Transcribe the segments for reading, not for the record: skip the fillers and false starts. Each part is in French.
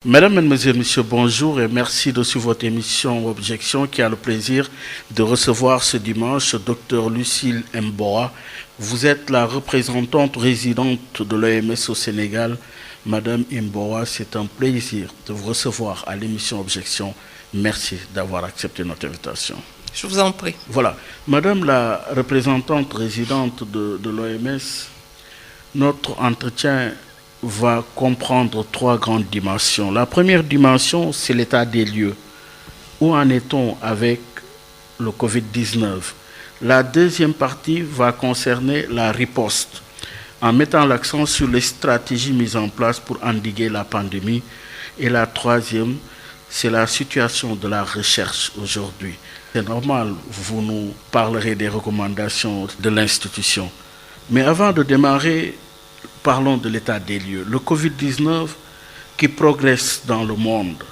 Mesdames, Mesdemoiselles, Messieurs, bonjour et merci de suivre votre émission Objection qui a le plaisir de recevoir ce dimanche Dr Lucille M'Boa. Vous êtes la représentante résidente de l'OMS au Sénégal. Madame M'Boa, c'est un plaisir de vous recevoir à l'émission Objection. Merci d'avoir accepté notre invitation. Je vous en prie. Voilà. Madame la représentante résidente de l'OMS, notre entretien va comprendre trois grandes dimensions. La première dimension, c'est l'état des lieux. Où en est-on avec le Covid-19? La deuxième partie va concerner la riposte, en mettant l'accent sur les stratégies mises en place pour endiguer la pandémie. Et la troisième, c'est la situation de la recherche aujourd'hui. C'est normal, vous nous parlerez des recommandations de l'institution. Mais avant de démarrer, parlons de l'état des lieux. Le Covid-19 qui progresse dans le monde.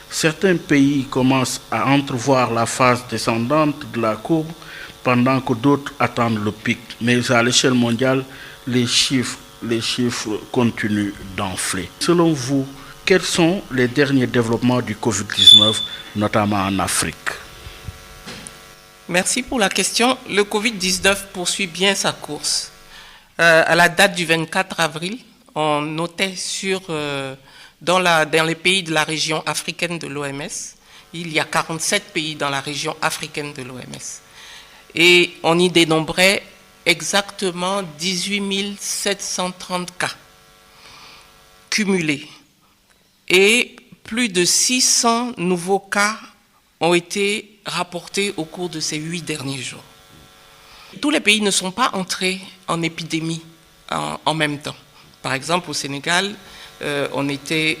Certains pays commencent à entrevoir la phase descendante de la courbe pendant que d'autres attendent le pic. Mais à l'échelle mondiale, les chiffres continuent d'enfler. Selon vous, quels sont les derniers développements du Covid-19, notamment en Afrique? Merci pour la question. Le Covid-19 poursuit bien sa course. À la date du 24 avril, on notait dans les pays de la région africaine de l'OMS, il y a 47 pays dans la région africaine de l'OMS. Et on y dénombrait exactement 18 730 cas cumulés. Et plus de 600 nouveaux cas ont été rapportés au cours de ces 8 derniers jours. Tous les pays ne sont pas entrés en épidémie en même temps. Par exemple, au Sénégal, on est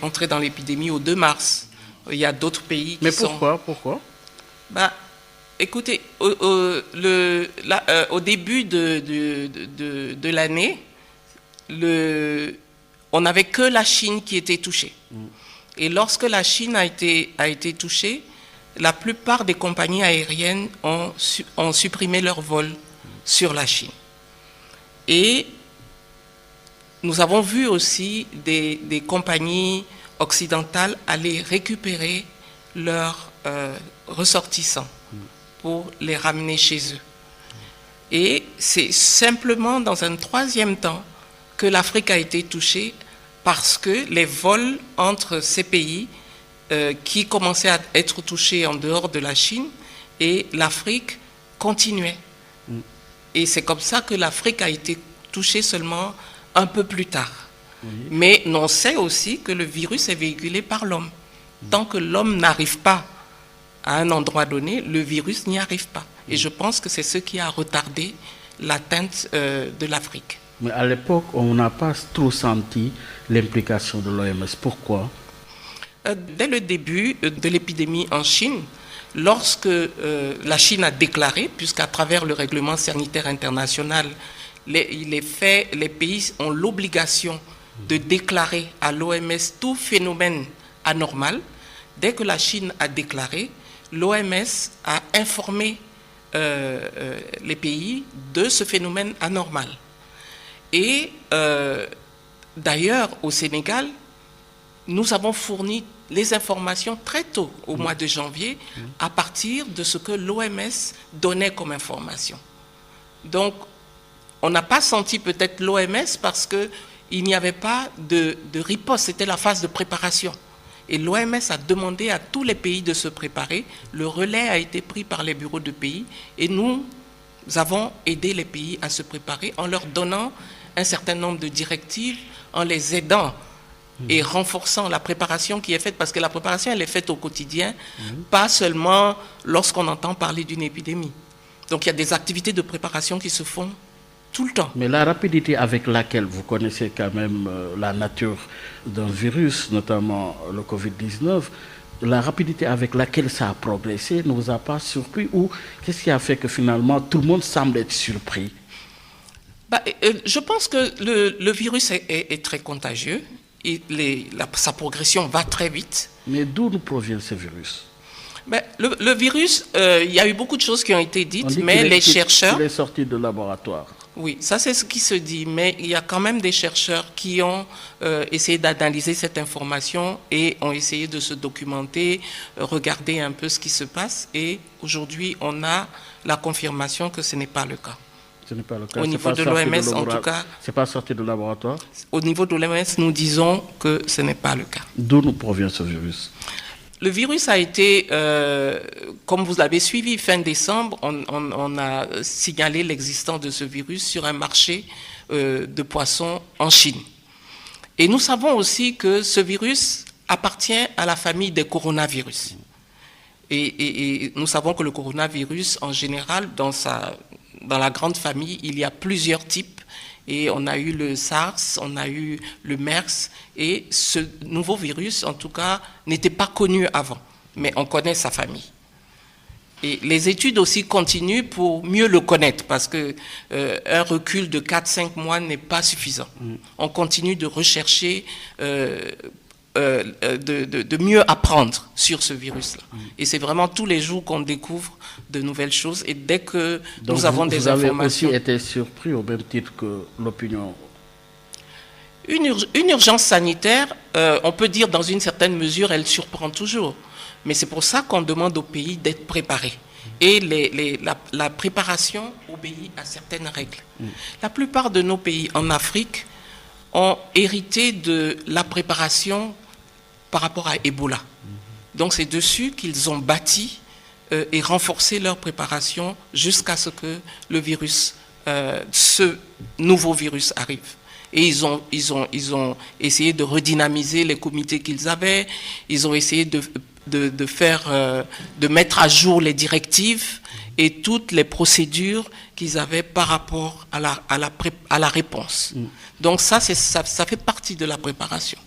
rentré dans l'épidémie au 2 mars. Il y a d'autres pays qui sont... Mais pourquoi Écoutez, au début de l'année, on n'avait que la Chine qui était touchée. Et lorsque la Chine a été touchée, la plupart des compagnies aériennes ont supprimé leurs vols sur la Chine. Et nous avons vu aussi des compagnies occidentales aller récupérer leurs ressortissants pour les ramener chez eux. Et c'est simplement dans un troisième temps que l'Afrique a été touchée parce que les vols entre ces pays qui commençaient à être touchés en dehors de la Chine et l'Afrique continuait. Et c'est comme ça que l'Afrique a été touchée seulement un peu plus tard. Mais on sait aussi que le virus est véhiculé par l'homme. Tant que l'homme n'arrive pas à un endroit donné, le virus n'y arrive pas. Et je pense que c'est ce qui a retardé l'atteinte de l'Afrique. Mais à l'époque, on n'a pas trop senti l'implication de l'OMS. Pourquoi ? Dès le début de l'épidémie en Chine, lorsque la Chine a déclaré, puisqu'à travers le règlement sanitaire international, les pays ont l'obligation de déclarer à l'OMS tout phénomène anormal, dès que la Chine a déclaré, l'OMS a informé les pays de ce phénomène anormal. Et d'ailleurs, au Sénégal, nous avons fourni les informations très tôt, au mois de janvier, à partir de ce que l'OMS donnait comme information. Donc, on n'a pas senti peut-être l'OMS parce qu'il n'y avait pas de riposte, c'était la phase de préparation. Et l'OMS a demandé à tous les pays de se préparer. Le relais a été pris par les bureaux de pays et nous avons aidé les pays à se préparer en leur donnant un certain nombre de directives, en les aidant et renforçant la préparation qui est faite, parce que la préparation, elle est faite au quotidien, pas seulement lorsqu'on entend parler d'une épidémie. Donc il y a des activités de préparation qui se font tout le temps. Mais la rapidité avec laquelle vous connaissez quand même la nature d'un virus, notamment le Covid-19, la rapidité avec laquelle ça a progressé ne vous a pas surpris, ou qu'est-ce qui a fait que finalement tout le monde semble être surpris? Je pense que le virus est très contagieux. Sa progression va très vite. Mais d'où nous provient ce virus? Le virus, il y a eu beaucoup de choses qui ont été dites, mais les chercheurs... Il est sorti de laboratoire. Oui, ça c'est ce qui se dit, mais il y a quand même des chercheurs qui ont essayé d'analyser cette information et ont essayé de se documenter, regarder un peu ce qui se passe, et aujourd'hui on a la confirmation que ce n'est pas le cas. Ce n'est pas le cas. Au niveau de l'OMS, en tout cas, c'est pas sorti de laboratoire. Au niveau de l'OMS, nous disons que ce n'est pas le cas. D'où nous provient ce virus? Le virus a été, comme vous l'avez suivi, fin décembre, on a signalé l'existence de ce virus sur un marché de poissons en Chine. Et nous savons aussi que ce virus appartient à la famille des coronavirus. Et nous savons que le coronavirus, en général, dans la grande famille, il y a plusieurs types. Et on a eu le SARS, on a eu le MERS, et ce nouveau virus, en tout cas, n'était pas connu avant, mais on connaît sa famille. Et les études aussi continuent pour mieux le connaître, parce que un recul de 4-5 mois n'est pas suffisant. On continue de rechercher, de mieux apprendre sur ce virus-là. Et c'est vraiment tous les jours qu'on découvre de nouvelles choses, et dès que nous avons des informations... Vous avez aussi été surpris au même titre que l'opinion? Une urgence sanitaire, on peut dire dans une certaine mesure, elle surprend toujours. Mais c'est pour ça qu'on demande aux pays d'être préparés. Et la préparation obéit à certaines règles. La plupart de nos pays en Afrique ont hérité de la préparation par rapport à Ebola. Donc c'est dessus qu'ils ont bâti et renforcé leur préparation jusqu'à ce que le virus, ce nouveau virus arrive. Et ils ont essayé de redynamiser les comités qu'ils avaient, ils ont essayé de mettre à jour les directives et toutes les procédures qu'ils avaient par rapport à la réponse. Donc ça fait partie de la préparation.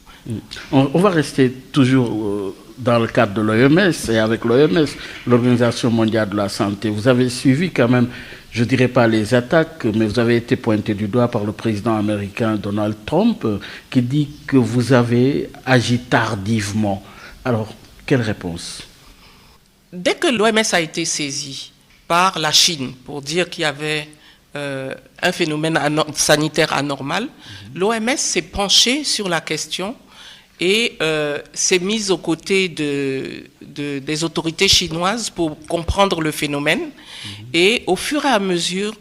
On va rester toujours dans le cadre de l'OMS et avec l'OMS, l'Organisation mondiale de la santé. Vous avez suivi quand même, je ne dirais pas les attaques, mais vous avez été pointé du doigt par le président américain Donald Trump qui dit que vous avez agi tardivement. Alors, quelle réponse? Dès que l'OMS a été saisie par la Chine pour dire qu'il y avait un phénomène sanitaire anormal, l'OMS s'est penchée sur la question et s'est mise aux côtés des autorités chinoises pour comprendre le phénomène. Et au fur et à mesure,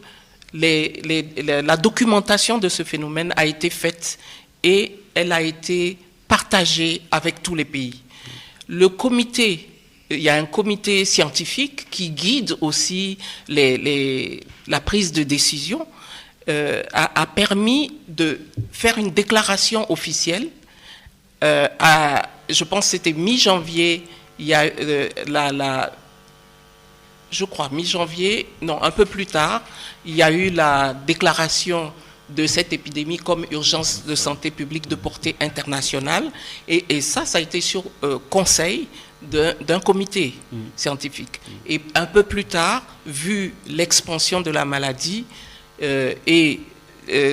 la documentation de ce phénomène a été faite et elle a été partagée avec tous les pays. Il y a un comité scientifique qui guide aussi la prise de décision, a permis de faire une déclaration officielle. Je pense que c'était mi-janvier, il y a je crois mi-janvier, non, un peu plus tard, il y a eu la déclaration de cette épidémie comme urgence de santé publique de portée internationale, et ça a été sur conseil d'un comité scientifique. Et un peu plus tard, vu l'expansion de la maladie et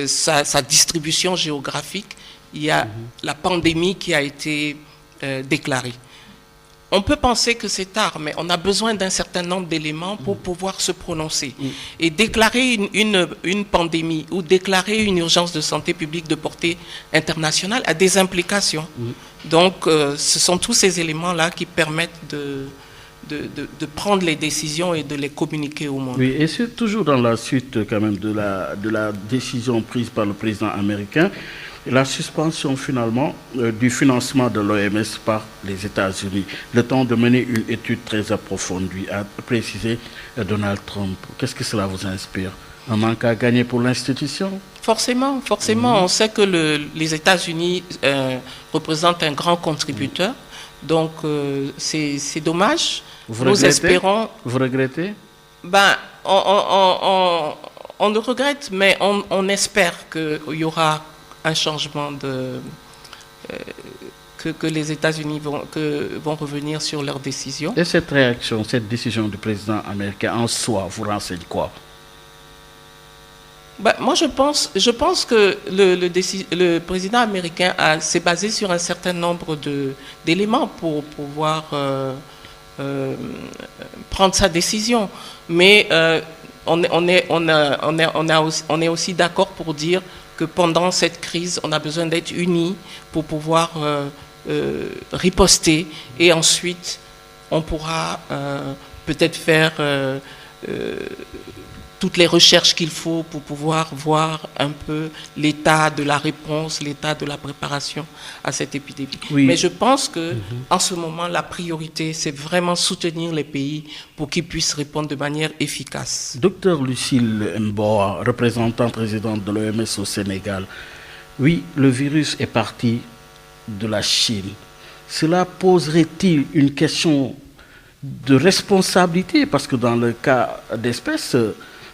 sa distribution géographique, il y a la pandémie qui a été déclarée. On peut penser que c'est tard, mais on a besoin d'un certain nombre d'éléments pour pouvoir se prononcer. Et déclarer une pandémie ou déclarer une urgence de santé publique de portée internationale a des implications. Donc, ce sont tous ces éléments-là qui permettent de prendre les décisions et de les communiquer au monde. Oui, et c'est toujours dans la suite quand même de la décision prise par le président américain, la suspension finalement du financement de l'OMS par les États-Unis, le temps de mener une étude très approfondie, a précisé Donald Trump. Qu'est-ce que cela vous inspire? Un manque à gagner pour l'institution? Forcément. On sait que les États-Unis représentent un grand contributeur, donc c'est dommage. Nous espérons... Vous regrettez? On le regrette, mais on espère qu'il y aura un changement que les États-Unis vont revenir sur leurs décisions. Et cette réaction, cette décision du président américain en soi, vous renseigne quoi? Moi, je pense que le président américain s'est basé sur un certain nombre d'éléments pour pouvoir prendre sa décision. Mais on est aussi d'accord pour dire que pendant cette crise, on a besoin d'être unis pour pouvoir riposter, et ensuite on pourra peut-être faire toutes les recherches qu'il faut pour pouvoir voir un peu l'état de la réponse, l'état de la préparation à cette épidémie. Oui. Mais je pense que en ce moment, la priorité, c'est vraiment soutenir les pays pour qu'ils puissent répondre de manière efficace. Docteur Lucille Mboa, représentante présidente de l'OMS au Sénégal, oui, le virus est parti de la Chine. Cela poserait-il une question de responsabilité? Parce que dans le cas d'espèce,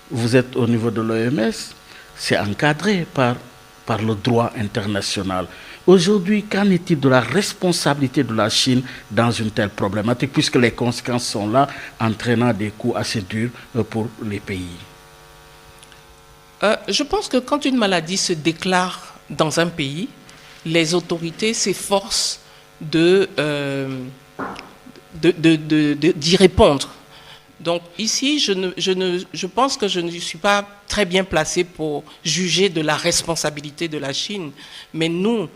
vous êtes au niveau de l'OMS, c'est encadré par le droit international. Aujourd'hui, qu'en est-il de la responsabilité de la Chine dans une telle problématique, puisque les conséquences sont là, entraînant des coûts assez durs pour les pays? Je pense que quand une maladie se déclare dans un pays, les autorités s'efforcent d'y répondre. Donc ici, je pense que je ne suis pas très bien placé pour juger de la responsabilité de la Chine, mais nous,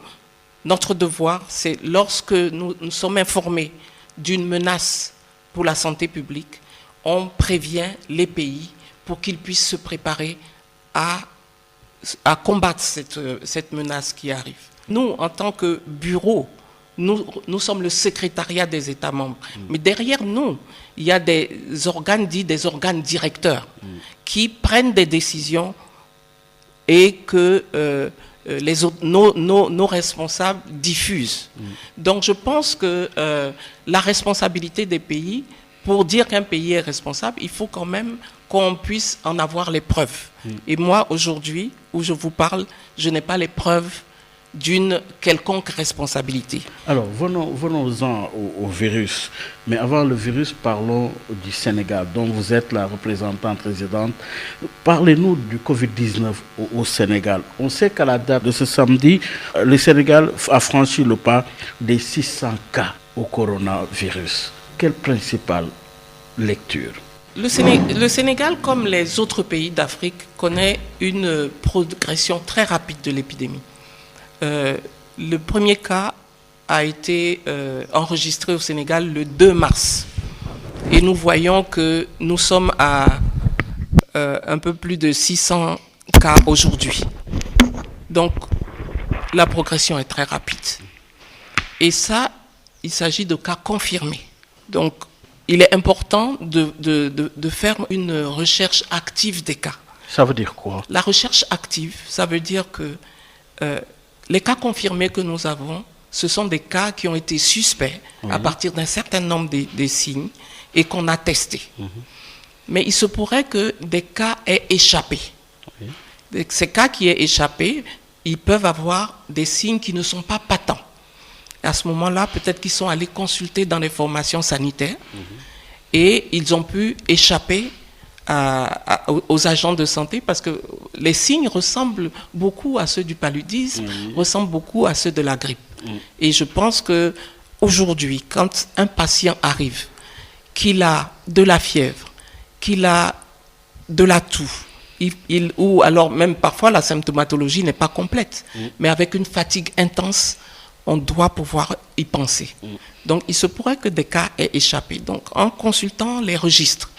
notre devoir, c'est lorsque nous sommes informés d'une menace pour la santé publique, on prévient les pays pour qu'ils puissent se préparer à combattre cette menace qui arrive. Nous, en tant que bureau, nous sommes le secrétariat des États membres. Mais derrière nous, il y a des organes dits des organes directeurs qui prennent des décisions et que nos responsables diffusent. Donc je pense que la responsabilité des pays, pour dire qu'un pays est responsable, il faut quand même qu'on puisse en avoir les preuves. Et moi, aujourd'hui, où je vous parle, je n'ai pas les preuves d'une quelconque responsabilité. Alors, venons-en au virus. Mais avant le virus, parlons du Sénégal, dont vous êtes la représentante présidente. Parlez-nous du Covid-19 au Sénégal. On sait qu'à la date de ce samedi, le Sénégal a franchi le pas des 600 cas au coronavirus. Quelle principale lecture? Le Sénégal, comme les autres pays d'Afrique, connaît une progression très rapide de l'épidémie. Le premier cas a été enregistré au Sénégal le 2 mars. Et nous voyons que nous sommes à un peu plus de 600 cas aujourd'hui. Donc, la progression est très rapide. Et ça, il s'agit de cas confirmés. Donc, il est important de faire une recherche active des cas. Ça veut dire quoi? La recherche active, ça veut dire que les cas confirmés que nous avons, ce sont des cas qui ont été suspects à partir d'un certain nombre de signes et qu'on a testés. Mais il se pourrait que des cas aient échappé. Ces cas qui aient échappé, ils peuvent avoir des signes qui ne sont pas patents. Et à ce moment-là, peut-être qu'ils sont allés consulter dans les formations sanitaires et ils ont pu échapper aux agents de santé, parce que les signes ressemblent beaucoup à ceux du paludisme, ressemblent beaucoup à ceux de la grippe. Et je pense que aujourd'hui, quand un patient arrive, qu'il a de la fièvre, qu'il a de la toux, ou alors même parfois la symptomatologie n'est pas complète, mais avec une fatigue intense, on doit pouvoir y penser. Donc, il se pourrait que des cas aient échappé. Donc, en consultant les registres,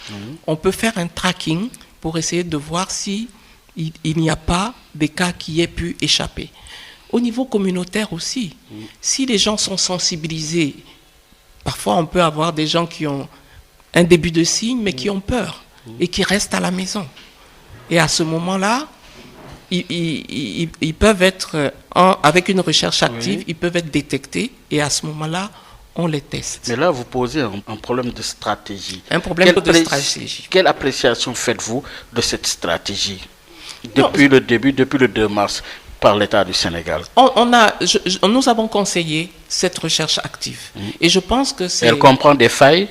on peut faire un tracking pour essayer de voir si il n'y a pas des cas qui aient pu échapper. Au niveau communautaire aussi, si les gens sont sensibilisés, parfois on peut avoir des gens qui ont un début de signe, mais qui ont peur et qui restent à la maison. Et à ce moment-là, ils peuvent être, avec une recherche active, ils peuvent être détectés, et à ce moment-là, on les teste. Mais là, vous posez un problème de stratégie. Un problème de stratégie. Quelle appréciation faites-vous de cette stratégie depuis le début, depuis le 2 mars, par l'État du Sénégal? Nous avons conseillé cette recherche active. Et je pense que c'est... Elle comprend des failles?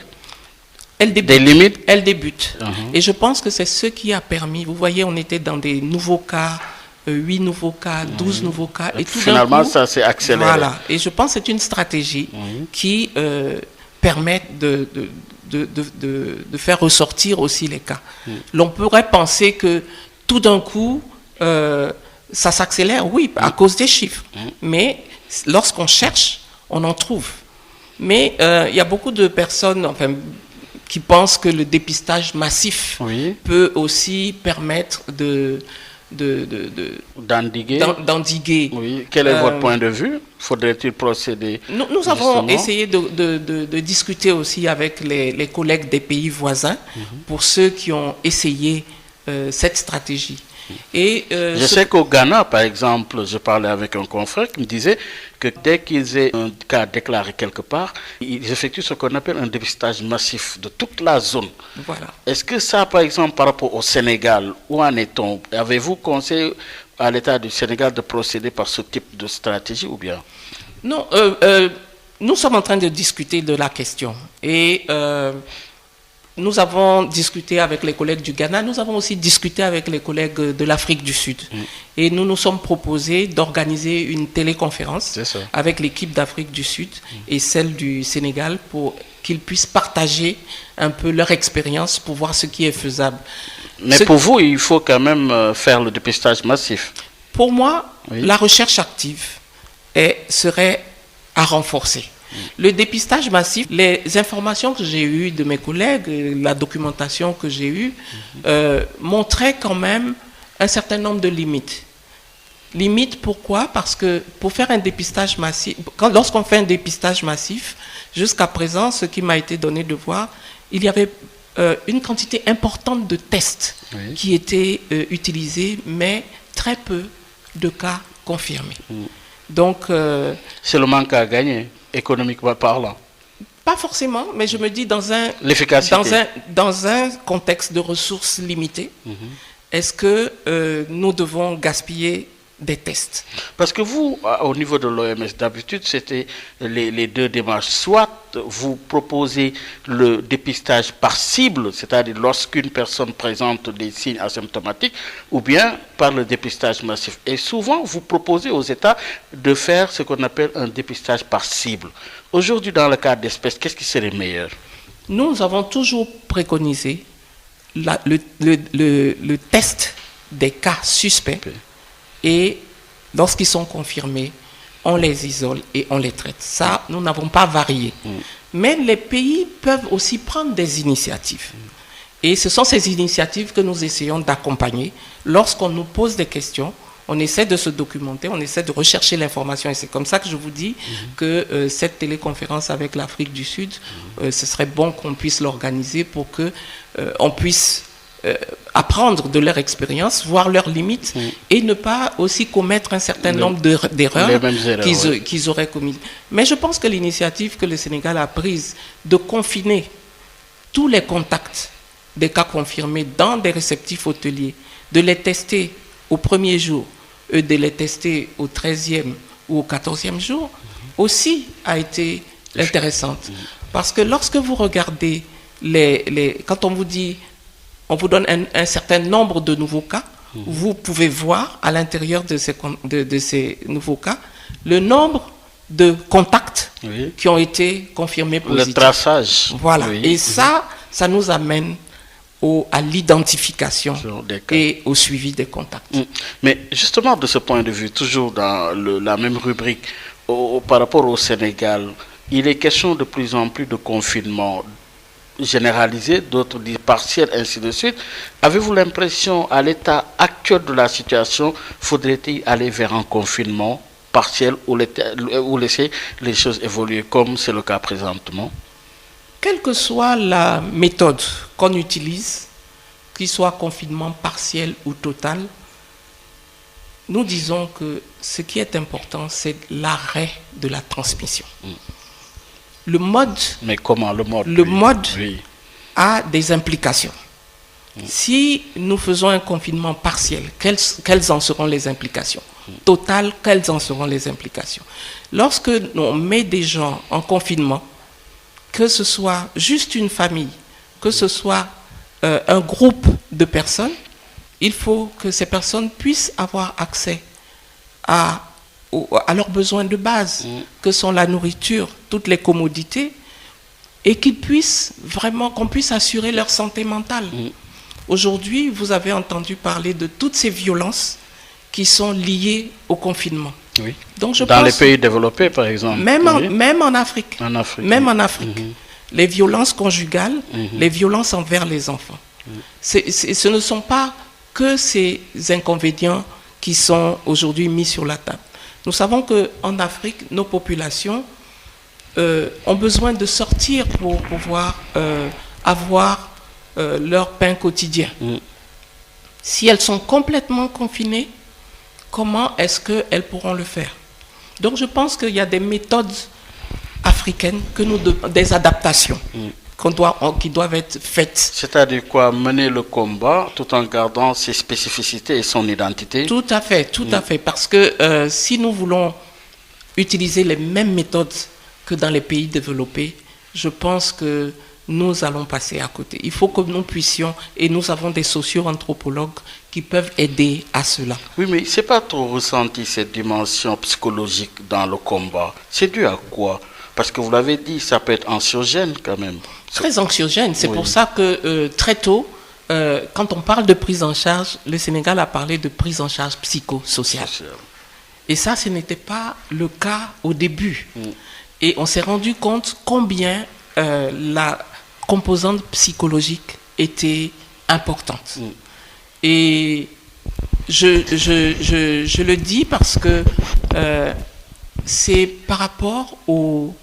Elle débute. Des limites? Elle débute. Et je pense que c'est ce qui a permis... Vous voyez, on était dans des nouveaux cas, 8 nouveaux cas, 12 nouveaux cas. Et tout finalement, d'un coup, ça s'est accéléré. Voilà. Et je pense que c'est une stratégie qui permettent de faire ressortir aussi les cas. L'on pourrait penser que tout d'un coup, ça s'accélère, oui, à cause des chiffres. Mais lorsqu'on cherche, on en trouve. Mais il y a beaucoup de personnes qui pensent que le dépistage massif peut aussi permettre d'endiguer. Oui. Quel est votre point de vue? Faudrait-il procéder? Nous avons essayé de discuter aussi avec les collègues des pays voisins pour ceux qui ont essayé cette stratégie. Et, je sais qu'au Ghana, par exemple, je parlais avec un confrère qui me disait que dès qu'ils aient un cas déclaré quelque part, ils effectuent ce qu'on appelle un dépistage massif de toute la zone. Voilà. Est-ce que ça, par exemple, par rapport au Sénégal, où en est-on? Avez-vous conseillé à l'État du Sénégal de procéder par ce type de stratégie ou bien? Non, nous sommes en train de discuter de la question. Et nous avons discuté avec les collègues du Ghana, nous avons aussi discuté avec les collègues de l'Afrique du Sud. Et nous nous sommes proposés d'organiser une téléconférence avec l'équipe d'Afrique du Sud et celle du Sénégal pour qu'ils puissent partager un peu leur expérience pour voir ce qui est faisable. Mais pour vous, il faut quand même faire le dépistage massif. Pour moi, la recherche active serait à renforcer. Le dépistage massif, les informations que j'ai eues de mes collègues, la documentation que j'ai eue, montraient quand même un certain nombre de limites. Limites pourquoi? Parce que pour faire un dépistage massif, lorsqu'on fait un dépistage massif, jusqu'à présent, ce qui m'a été donné de voir, il y avait une quantité importante de tests qui étaient utilisés, mais très peu de cas confirmés. Donc, c'est le manque à gagner, économiquement parlant. Pas forcément, mais je me dis dans un contexte de ressources limitées, est-ce que nous devons gaspiller des tests? Parce que vous, au niveau de l'OMS, d'habitude, c'était les deux démarches. Soit vous proposez le dépistage par cible, c'est-à-dire lorsqu'une personne présente des signes asymptomatiques, ou bien par le dépistage massif. Et souvent, vous proposez aux États de faire ce qu'on appelle un dépistage par cible. Aujourd'hui, dans le cas d'espèces, qu'est-ce qui serait meilleur? Nous avons toujours préconisé le test des cas suspects. Et lorsqu'ils sont confirmés, on les isole et on les traite. Ça, nous n'avons pas varié. Mais les pays peuvent aussi prendre des initiatives. Et ce sont ces initiatives que nous essayons d'accompagner. Lorsqu'on nous pose des questions, on essaie de se documenter, on essaie de rechercher l'information. Et c'est comme ça que je vous dis que cette téléconférence avec l'Afrique du Sud, ce serait bon qu'on puisse l'organiser pour qu'on puisse apprendre de leur expérience, voir leurs limites et ne pas aussi commettre un certain nombre d'erreurs qu'ils auraient commises. Mais je pense que l'initiative que le Sénégal a prise de confiner tous les contacts des cas confirmés dans des réceptifs hôteliers, de les tester au premier jour et de les tester au 13e ou au 14e jour, aussi a été intéressante. Parce que lorsque vous regardez quand on vous dit on vous donne un certain nombre de nouveaux cas. Vous pouvez voir à l'intérieur de ces nouveaux cas le nombre de contacts qui ont été confirmés positifs. Le traçage. Voilà. Et ça nous amène à l'identification et au suivi des contacts. Mais justement, de ce point de vue, toujours dans la même rubrique, par rapport au Sénégal, il est question de plus en plus de confinement généralisé, d'autres disent partiel, ainsi de suite. Avez-vous l'impression, à l'état actuel de la situation, faudrait-il aller vers un confinement partiel ou laisser les choses évoluer comme c'est le cas présentement? Quelle que soit la méthode qu'on utilise, qu'il soit confinement partiel ou total, nous disons que ce qui est important, c'est l'arrêt de la transmission. Le mode, mais comment le mode a des implications. Si nous faisons un confinement partiel, quelles en seront les implications? Total, quelles en seront les implications? Lorsque on met des gens en confinement, que ce soit juste une famille, que ce soit un groupe de personnes, il faut que ces personnes puissent avoir accès à leurs besoins de base, que sont la nourriture, toutes les commodités, et qu'on puisse assurer leur santé mentale. Aujourd'hui, vous avez entendu parler de toutes ces violences qui sont liées au confinement. Oui. Donc, dans les pays développés, par exemple. Même en Afrique. Même en Afrique. Les violences conjugales, les violences envers les enfants. Ce ne sont pas que ces inconvénients qui sont aujourd'hui mis sur la table. Nous savons qu'en Afrique, nos populations ont besoin de sortir pour pouvoir avoir leur pain quotidien. Si elles sont complètement confinées, comment est-ce qu'elles pourront le faire? Donc je pense qu'il y a des méthodes africaines, des adaptations qui doivent être faites. C'est-à-dire quoi? Mener le combat tout en gardant ses spécificités et son identité? Tout à fait. Parce que si nous voulons utiliser les mêmes méthodes que dans les pays développés, je pense que nous allons passer à côté. Il faut que nous puissions, et nous avons des socio-anthropologues qui peuvent aider à cela. Oui, mais c'est pas trop ressenti cette dimension psychologique dans le combat. C'est dû à quoi? Parce que vous l'avez dit, ça peut être anxiogène quand même. Très anxiogène. C'est pour ça que très tôt, quand on parle de prise en charge, le Sénégal a parlé de prise en charge psychosociale. Et ça, ce n'était pas le cas au début. Et on s'est rendu compte combien la composante psychologique était importante. Et je le dis parce que c'est par rapport aux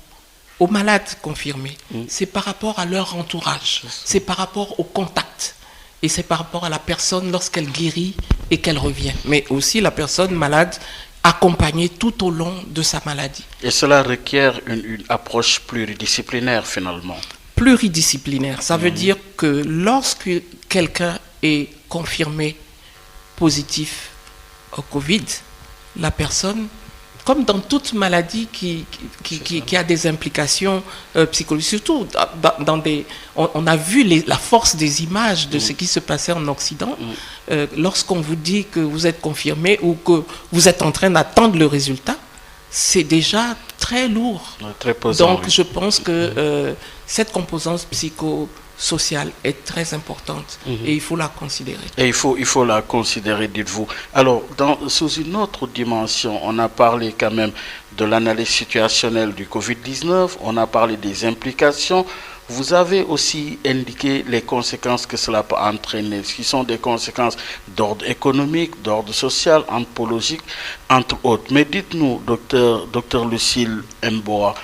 malades confirmés, c'est par rapport à leur entourage, c'est par rapport au contact, et c'est par rapport à la personne lorsqu'elle guérit et qu'elle revient, mais aussi la personne malade accompagnée tout au long de sa maladie. Et cela requiert une approche pluridisciplinaire finalement. Pluridisciplinaire, ça veut dire que lorsque quelqu'un est confirmé positif au Covid, la personne, comme dans toute maladie qui a des implications psychologiques, surtout on a vu la force des images de ce qui se passait en Occident. Lorsqu'on vous dit que vous êtes confirmé ou que vous êtes en train d'attendre le résultat, c'est déjà très lourd. Très pesant. Donc je pense que cette composante psychosociale est très importante et il faut la considérer. Et il faut la considérer, dites-vous. Alors, sous une autre dimension, on a parlé quand même de l'analyse situationnelle du Covid-19, on a parlé des implications. Vous avez aussi indiqué les conséquences que cela peut entraîner, qui sont des conséquences d'ordre économique, d'ordre social, anthropologique, entre autres. Mais dites-nous, docteur Lucille Mboa,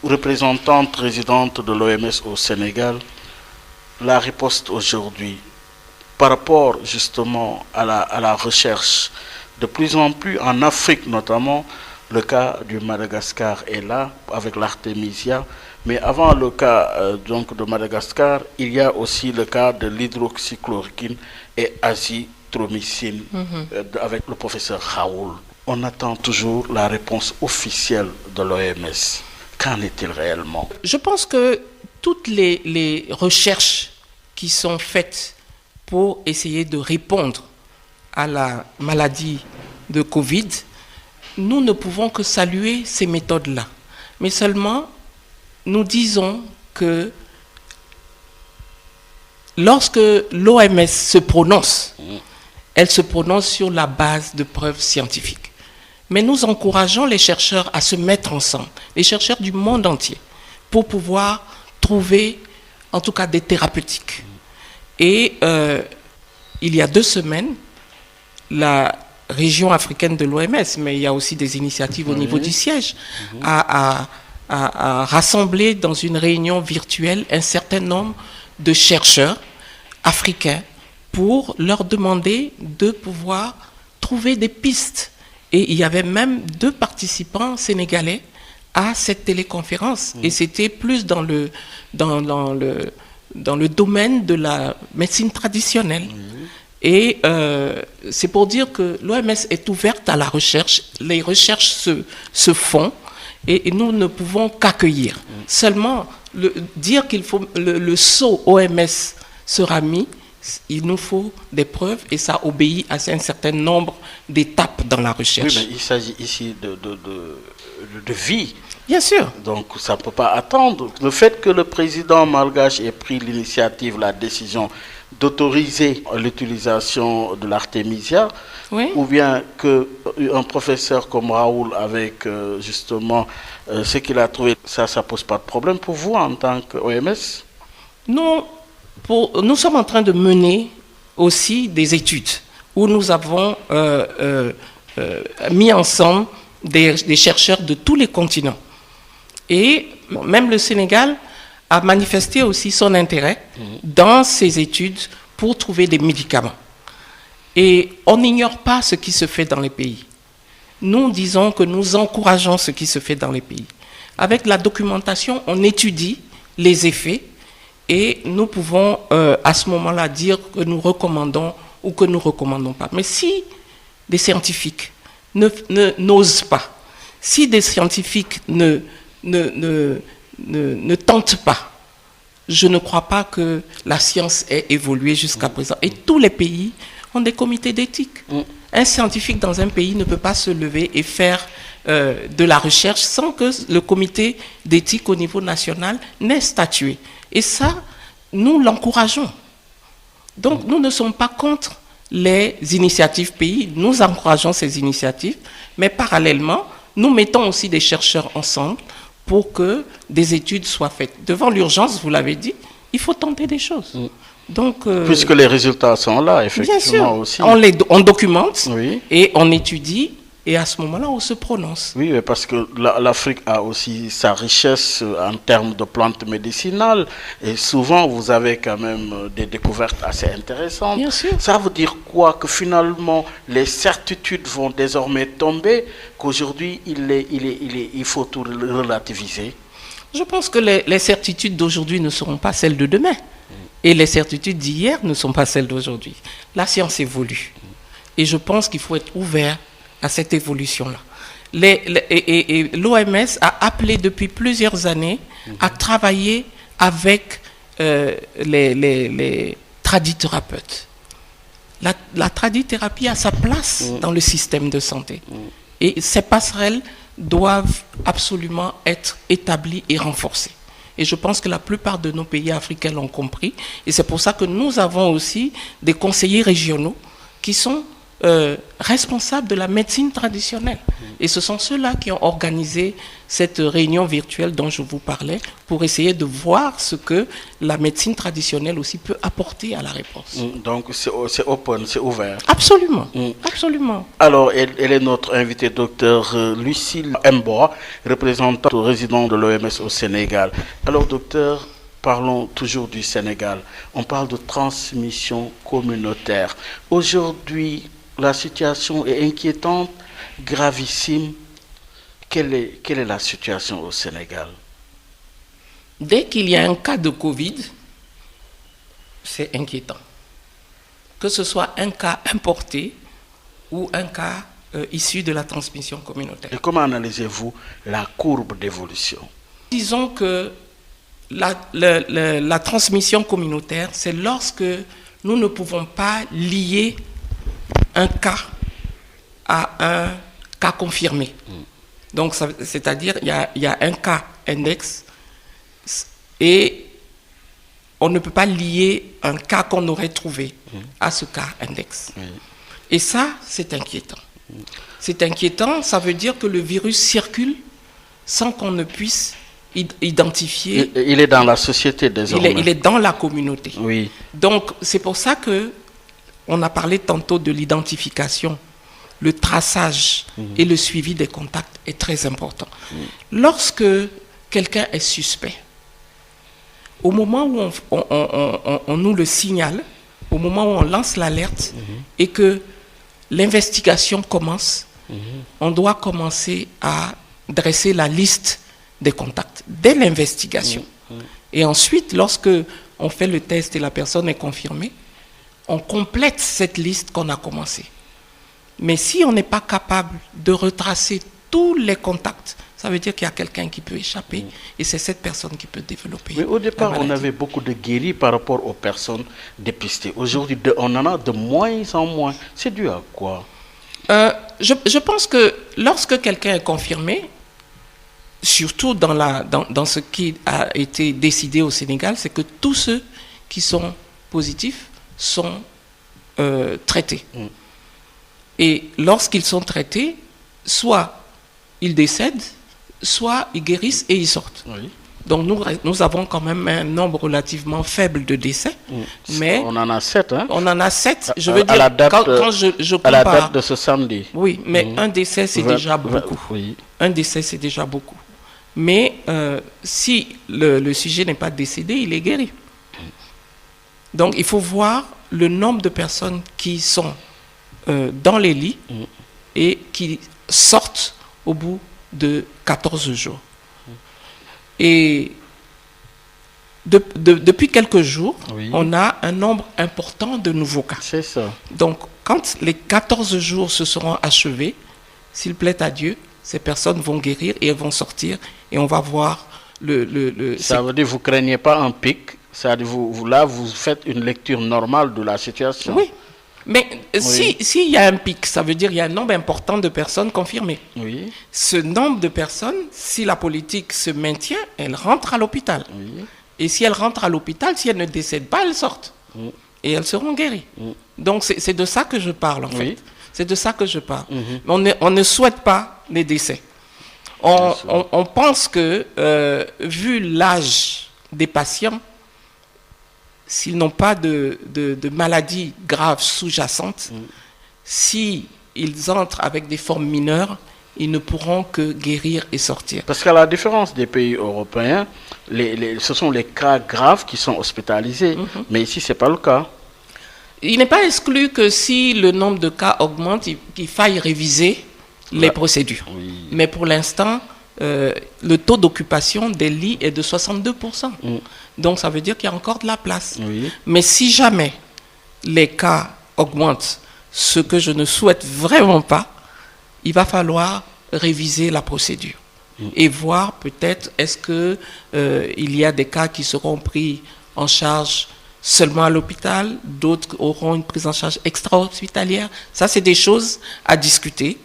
représentante résidente de l'OMS au Sénégal, la riposte aujourd'hui, par rapport justement à la recherche, de plus en plus en Afrique notamment, le cas du Madagascar est là, avec l'Artemisia. Mais avant le cas donc de Madagascar, il y a aussi le cas de l'hydroxychloroquine et azithromycine avec le professeur Raoul. On attend toujours la réponse officielle de l'OMS. Qu'en est-il réellement? Je pense que toutes les recherches qui sont faites pour essayer de répondre à la maladie de Covid, nous ne pouvons que saluer ces méthodes-là. Mais seulement, nous disons que lorsque l'OMS se prononce, elle se prononce sur la base de preuves scientifiques. Mais nous encourageons les chercheurs à se mettre ensemble, les chercheurs du monde entier, pour pouvoir trouver en tout cas des thérapeutiques. Et il y a 2 semaines, la région africaine de l'OMS, mais il y a aussi des initiatives au niveau du siège, a rassembler dans une réunion virtuelle un certain nombre de chercheurs africains pour leur demander de pouvoir trouver des pistes. Et il y avait même 2 participants sénégalais à cette téléconférence. Et c'était plus dans le domaine de la médecine traditionnelle. Et c'est pour dire que l'OMS est ouverte à la recherche. Les recherches se font. Et nous ne pouvons qu'accueillir. Seulement, dire qu'il faut le sceau OMS sera mis, il nous faut des preuves et ça obéit à un certain nombre d'étapes dans la recherche. Oui, mais il s'agit ici de vie. Bien sûr. Donc ça ne peut pas attendre. Le fait que le président malgache ait pris l'initiative, la décision d'autoriser l'utilisation de l'artémisia, Oui. ou bien qu'un professeur comme Raoul, avec justement ce qu'il a trouvé, ça ne pose pas de problème pour vous en tant qu'OMS? Nous sommes en train de mener aussi des études où nous avons mis ensemble des chercheurs de tous les continents. Et même le Sénégal a manifesté aussi son intérêt dans ces études pour trouver des médicaments. Et on n'ignore pas ce qui se fait dans les pays. Nous disons que nous encourageons ce qui se fait dans les pays. Avec la documentation, on étudie les effets et nous pouvons à ce moment-là dire que nous recommandons ou que nous ne recommandons pas. Mais si des scientifiques n'osent pas, si des scientifiques ne tentent pas, je ne crois pas que la science ait évolué jusqu'à présent. Et tous les pays ont des comités d'éthique. Un scientifique dans un pays ne peut pas se lever et faire de la recherche sans que le comité d'éthique au niveau national n'ait statué. Et ça, nous l'encourageons. Donc, nous ne sommes pas contre les initiatives pays, nous encourageons ces initiatives, mais parallèlement, nous mettons aussi des chercheurs ensemble pour que des études soient faites. Devant l'urgence, vous l'avez dit, il faut tenter des choses. Donc, puisque les résultats sont là, effectivement, bien sûr, aussi. On documente, oui, et on étudie, et à ce moment-là, on se prononce. Oui, parce que l'Afrique a aussi sa richesse en termes de plantes médicinales, et souvent, vous avez quand même des découvertes assez intéressantes. Bien sûr. Ça veut dire quoi? Que finalement, les certitudes vont désormais tomber, qu'aujourd'hui, il faut tout relativiser? Je pense que les certitudes d'aujourd'hui ne seront pas celles de demain. Et les certitudes d'hier ne sont pas celles d'aujourd'hui. La science évolue. Et je pense qu'il faut être ouvert à cette évolution-là. Et l'OMS a appelé depuis plusieurs années à travailler avec les tradithérapeutes. La tradithérapie a sa place dans le système de santé. Et ces passerelles doivent absolument être établies et renforcées. Et je pense que la plupart de nos pays africains l'ont compris. Et c'est pour ça que nous avons aussi des conseillers régionaux qui sont responsables de la médecine traditionnelle. Et ce sont ceux-là qui ont organisé cette réunion virtuelle dont je vous parlais pour essayer de voir ce que la médecine traditionnelle aussi peut apporter à la réponse. Donc c'est open, c'est ouvert. Absolument, absolument. Alors, elle est notre invitée, docteur Lucille Mboa, représentante résidente de l'OMS au Sénégal. Alors, docteur, parlons toujours du Sénégal. On parle de transmission communautaire. Aujourd'hui, la situation est inquiétante, gravissime. Quelle est la situation au Sénégal? Dès qu'il y a un cas de Covid, c'est inquiétant. Que ce soit un cas importé ou un cas issu de la transmission communautaire. Et comment analysez-vous la courbe d'évolution? Disons que la transmission communautaire, c'est lorsque nous ne pouvons pas lier un cas à un cas confirmé. Donc, c'est-à-dire, il y a un cas index et on ne peut pas lier un cas qu'on aurait trouvé à ce cas index. Et ça, c'est inquiétant. C'est inquiétant, ça veut dire que le virus circule sans qu'on ne puisse identifier. Il est dans la société désormais. Il est dans la communauté. Oui. Donc, c'est pour ça que on a parlé tantôt de l'identification. Le traçage et le suivi des contacts est très important. Lorsque quelqu'un est suspect, au moment où on nous le signale, au moment où on lance l'alerte et que l'investigation commence, on doit commencer à dresser la liste des contacts dès l'investigation. Et ensuite, lorsque on fait le test et la personne est confirmée, on complète cette liste qu'on a commencée. Mais si on n'est pas capable de retracer tous les contacts, ça veut dire qu'il y a quelqu'un qui peut échapper et c'est cette personne qui peut développer. Mais au départ, on avait beaucoup de guéris par rapport aux personnes dépistées. Aujourd'hui, on en a de moins en moins. C'est dû à quoi? Je pense que lorsque quelqu'un est confirmé, surtout dans ce qui a été décidé au Sénégal, c'est que tous ceux qui sont positifs sont traités. Et lorsqu'ils sont traités, soit ils décèdent, soit ils guérissent et ils sortent. Oui. Donc nous avons quand même un nombre relativement faible de décès. Mais on en a 7. Hein? On en a 7. Je veux dire, quand je compare, à la date de ce samedi. Oui, mais un décès, c'est déjà beaucoup. Oui. Un décès, c'est déjà beaucoup. Mais si le sujet n'est pas décédé, il est guéri. Donc il faut voir le nombre de personnes qui sont dans les lits et qui sortent au bout de 14 jours. Et depuis quelques jours, oui, on a un nombre important de nouveaux cas. C'est ça. Donc, quand les 14 jours se seront achevés, s'il plaît à Dieu, ces personnes vont guérir et elles vont sortir et on va voir Ça veut dire que vous ne craignez pas un pic, ça veut dire vous faites une lecture normale de la situation. Oui. Mais s'il y a un pic, ça veut dire qu'il y a un nombre important de personnes confirmées. Oui. Ce nombre de personnes, si la politique se maintient, elles rentrent à l'hôpital. Oui. Et si elles rentrent à l'hôpital, si elles ne décèdent pas, elles sortent. Oui. Et elles seront guéries. Oui. Donc c'est de ça que je parle en fait. C'est de ça que je parle. Mais on ne souhaite pas les décès. On pense que, vu l'âge des patients, s'ils n'ont pas de maladies graves sous-jacentes, s'ils entrent avec des formes mineures, ils ne pourront que guérir et sortir. Parce qu'à la différence des pays européens, ce sont les cas graves qui sont hospitalisés. Mais ici, ce n'est pas le cas. Il n'est pas exclu que si le nombre de cas augmente, qu'il faille réviser les procédures. Oui. Mais pour l'instant, le taux d'occupation des lits est de 62%. Donc ça veut dire qu'il y a encore de la place. Oui. Mais si jamais les cas augmentent, ce que je ne souhaite vraiment pas, il va falloir réviser la procédure et voir peut-être est-ce que il y a des cas qui seront pris en charge seulement à l'hôpital, d'autres auront une prise en charge extra-hospitalière. Ça, c'est des choses à discuter.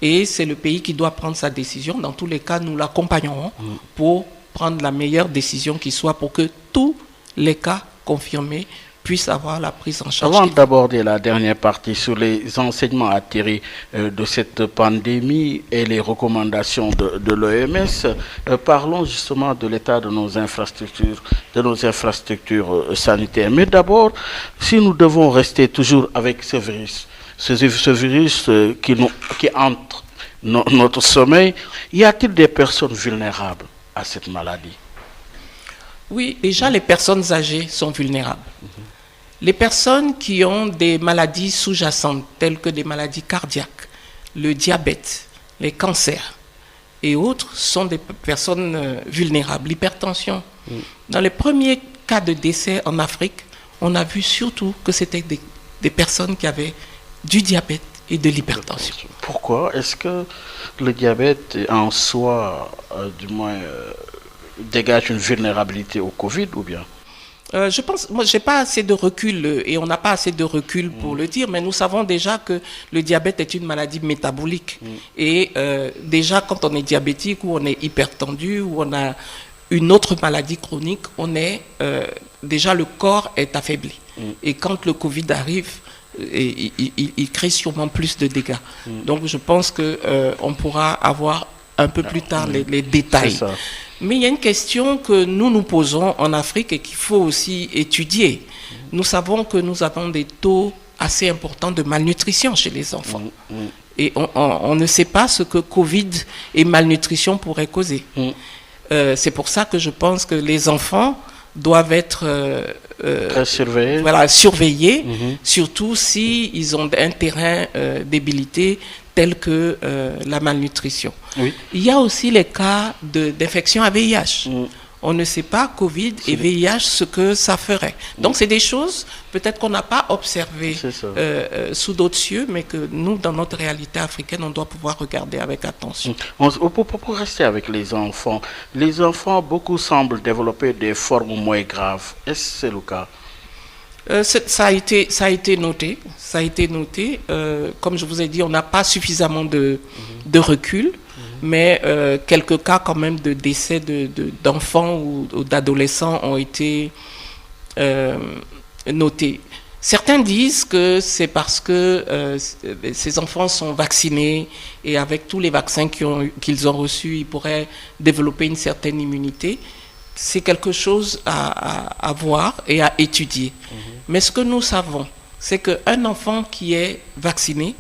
Et c'est le pays qui doit prendre sa décision. Dans tous les cas, nous l'accompagnerons pour prendre la meilleure décision qui soit pour que tous les cas confirmés puissent avoir la prise en charge. Avant d'aborder la dernière partie sur les enseignements à tirer de cette pandémie et les recommandations de l'OMS, parlons justement de l'état de nos infrastructures sanitaires. Mais d'abord, si nous devons rester toujours avec ce virus qui entre notre sommeil, y a-t-il des personnes vulnérables à cette maladie? Oui, déjà les personnes âgées sont vulnérables. Les personnes qui ont des maladies sous-jacentes, telles que des maladies cardiaques, le diabète, les cancers et autres, sont des personnes vulnérables. L'hypertension. Dans les premiers cas de décès en Afrique, on a vu surtout que c'était des personnes qui avaient du diabète et de l'hypertension. Pourquoi? Est-ce que le diabète en soi, du moins, dégage une vulnérabilité au Covid ou bien? Je pense, moi, j'ai pas assez de recul et on n'a pas assez de recul pour le dire, mais nous savons déjà que le diabète est une maladie métabolique. Et déjà, quand on est diabétique ou on est hypertendu ou on a une autre maladie chronique, déjà le corps est affaibli. Et quand le Covid arrive, il crée sûrement plus de dégâts. Donc je pense qu'on pourra avoir un peu plus tard les détails. Mais il y a une question que nous posons en Afrique et qu'il faut aussi étudier. Nous savons que nous avons des taux assez importants de malnutrition chez les enfants. Et on ne sait pas ce que Covid et malnutrition pourraient causer. C'est pour ça que je pense que les enfants doivent être surveillés, surtout s'ils ont un terrain débilité tel que la malnutrition. Oui. Il y a aussi les cas d'infection à VIH. On ne sait pas Covid et VIH ce que ça ferait. Donc c'est des choses peut-être qu'on n'a pas observées sous d'autres cieux, mais que nous, dans notre réalité africaine, on doit pouvoir regarder avec attention. Pour rester avec les enfants, beaucoup semblent développer des formes moins graves. Est-ce que c'est le cas? Ça a été noté. Comme je vous ai dit, on n'a pas suffisamment de recul. mais quelques cas quand même de décès d'enfants ou d'adolescents ont été notés. Certains disent que c'est parce que ces enfants sont vaccinés et avec tous les vaccins qu'ils ont reçus, ils pourraient développer une certaine immunité. C'est quelque chose à voir et à étudier. Mais ce que nous savons, c'est qu'un enfant qui est vacciné,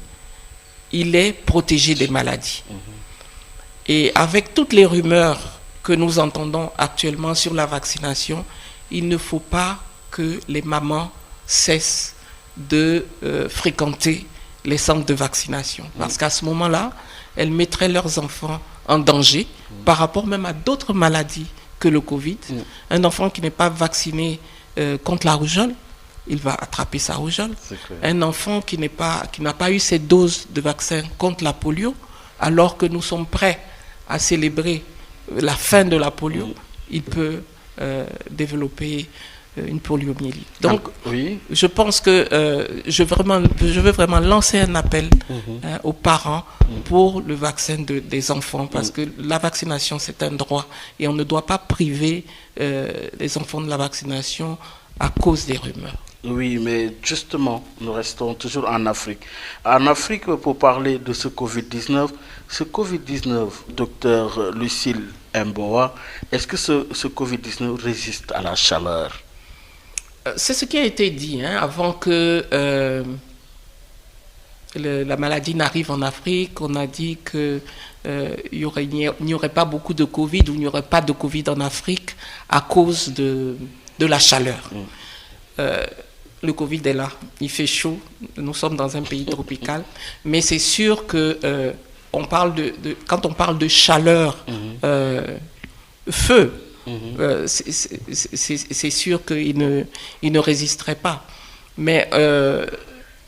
il est protégé des maladies. Et avec toutes les rumeurs que nous entendons actuellement sur la vaccination, il ne faut pas que les mamans cessent de fréquenter les centres de vaccination. Parce qu'à ce moment-là, elles mettraient leurs enfants en danger par rapport même à d'autres maladies que le Covid. Un enfant qui n'est pas vacciné contre la rougeole, il va attraper sa rougeole. Un enfant qui n'a pas eu ses doses de vaccin contre la polio, alors que nous sommes prêts à célébrer la fin de la polio, il peut développer une poliomyélite. Donc, je pense que je veux vraiment lancer un appel aux parents pour le vaccin des enfants, parce que la vaccination, c'est un droit, et on ne doit pas priver les enfants de la vaccination à cause des rumeurs. Oui, mais justement, nous restons toujours en Afrique. En Afrique, pour parler de ce Covid-19, docteur Lucille Mboa, est-ce que ce Covid-19 résiste à la chaleur? C'est ce qui a été dit, avant que la maladie n'arrive en Afrique. On a dit qu'il n'y aurait pas beaucoup de Covid, ou il n'y aurait pas de Covid en Afrique à cause de la chaleur. Le Covid est là, il fait chaud, nous sommes dans un pays tropical, mais c'est sûr que quand on parle de chaleur, feu, c'est sûr qu'il ne résisterait pas. Mais